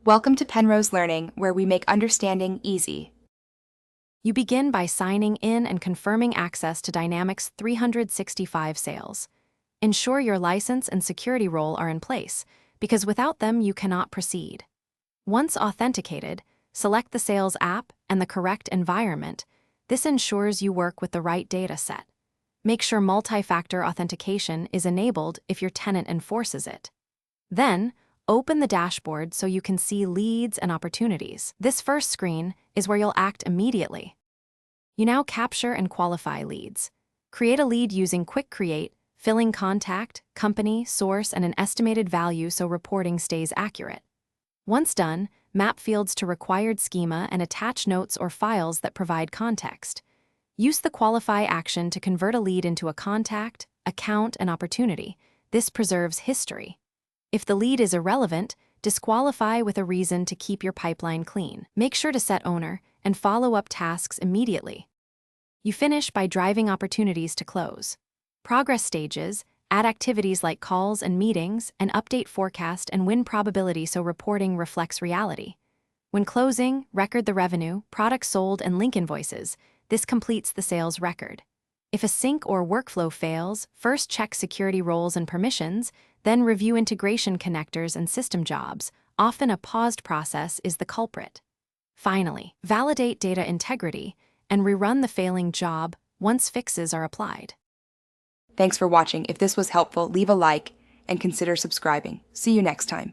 Welcome to Penrose Learning, where we make understanding easy. You begin by signing in and confirming access to Dynamics 365 sales. Ensure your license and security role are in place, because without them you cannot proceed. Once authenticated, select the sales app and the correct environment. This ensures you work with the right data set. Make sure multi-factor authentication is enabled if your tenant enforces it. Then, open the dashboard so you can see leads and opportunities. This first screen is where you'll act immediately. You now capture and qualify leads. Create a lead using Quick Create, filling contact, company, source, and an estimated value so reporting stays accurate. Once done, map fields to required schema and attach notes or files that provide context. Use the Qualify action to convert a lead into a contact, account, and opportunity. This preserves history. If the lead is irrelevant, disqualify with a reason to keep your pipeline clean. Make sure to set owner and follow up tasks immediately. You finish by driving opportunities to close. Progress stages, add activities like calls and meetings, and update forecast and win probability so reporting reflects reality. When closing, record the revenue, products sold, and link invoices. This completes the sales record. If a sync or workflow fails, first check security roles and permissions, then review integration connectors and system jobs. Often a paused process is the culprit. Finally, validate data integrity and rerun the failing job once fixes are applied. Thanks for watching. If this was helpful, leave a like and consider subscribing. See you next time.